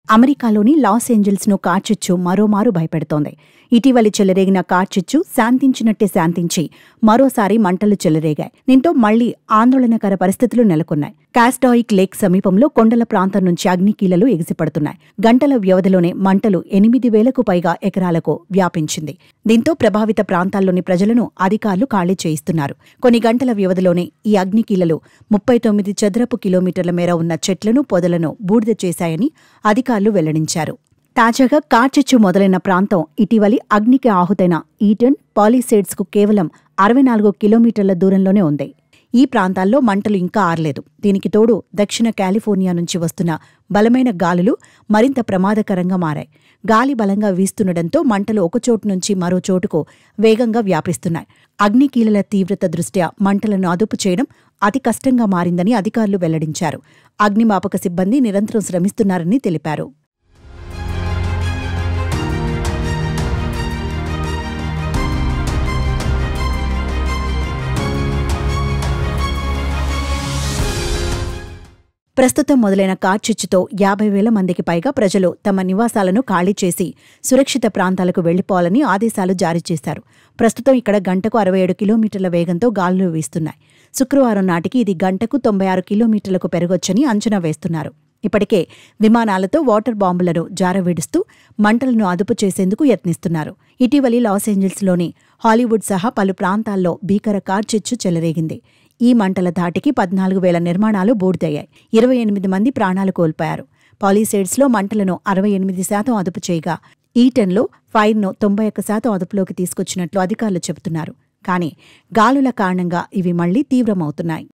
అమెరికాలోని లాస్ ఏంజల్స్ను కార్చిచ్చు మరోమారు భయపెడుతోంది. ఇటీవలి చెలరేగిన కార్చిచ్చు శాంతించినట్టే శాంతించి మరోసారి మంటలు చెలరేగాయి. దీంతో మళ్లీ ఆందోళనకర పరిస్థితులు నెలకొన్నాయి. కాస్టాయిక్ లేక్ సమీపంలో కొండల ప్రాంతం నుంచి అగ్నికీలలు ఎగిసిపడుతున్నాయి. గంటల వ్యవధిలోనే మంటలు 8,000కు పైగా ఎకరాలకు వ్యాపించింది. దీంతో ప్రభావిత ప్రాంతాల్లోని ప్రజలను అధికారులు ఖాళీ చేయిస్తున్నారు. కొన్ని గంటల వ్యవధిలోనే ఈ అగ్నికీలలు 39 చదరపు కిలోమీటర్ల మేర ఉన్న చెట్లను, పొదలను బూడిద చేశాయని అధికారులు వెల్లడించారు. తాజాగా కార్చిచ్చు మొదలైన ప్రాంతం ఇటీవలి అగ్నికి ఆహుతైన ఈటన్ పాలిసేడ్స్కు కేవలం 64 కిలోమీటర్ల దూరంలోనే ఉంది. ఈ ప్రాంతాల్లో మంటలు ఇంకా ఆరలేదు. దీనికి తోడు దక్షిణ కాలిఫోర్నియా నుంచి వస్తున్న బలమైన గాలులు మరింత ప్రమాదకరంగా మారాయి. గాలి బలంగా వీస్తుండటంతో మంటలు ఒకచోటు నుంచి మరో చోటుకు వేగంగా వ్యాపిస్తున్నాయి. అగ్నికీలల తీవ్రత దృష్ట్యా మంటలను అదుపు చేయడం అతి కష్టంగా మారిందని అధికారులు వెల్లడించారు. అగ్నిమాపక సిబ్బంది నిరంతరం శ్రమిస్తున్నారని తెలిపారు. ప్రస్తుతం మొదలైన కార్చిచ్చుతో 50,000 మందికి పైగా ప్రజలు తమ నివాసాలను ఖాళీ చేసి సురక్షిత ప్రాంతాలకు వెళ్లిపోవాలని ఆదేశాలు జారీ చేశారు. ప్రస్తుతం ఇక్కడ గంటకు 67 కిలోమీటర్ల వేగంతో గాలులు వీస్తున్నాయి. శుక్రవారం నాటికి ఇది గంటకు 96 కిలోమీటర్లకు పెరగొచ్చని అంచనా వేస్తున్నారు. ఇప్పటికే విమానాలతో వాటర్ బాంబులను జారవిడుస్తూ మంటలను అదుపు చేసేందుకు యత్నిస్తున్నారు. ఇటీవలి లాస్ ఏంజల్స్లోని హాలీవుడ్ సహా పలు ప్రాంతాల్లో భీకర కార్చిచ్చు చెలరేగింది. ఈ మంటల ధాటికి 14,000 నిర్మాణాలు బూడిదయ్యాయి. 28 మంది ప్రాణాలు కోల్పోయారు. పాలిసేడ్స్లో మంటలను 68% అదుపు చేయగా ఈటన్లో ఫైర్ను 91% అదుపులోకి తీసుకొచ్చినట్లు అధికారులు చెబుతున్నారు. కానీ గాలుల కారణంగా ఇవి మళ్లీ తీవ్రమవుతున్నాయి.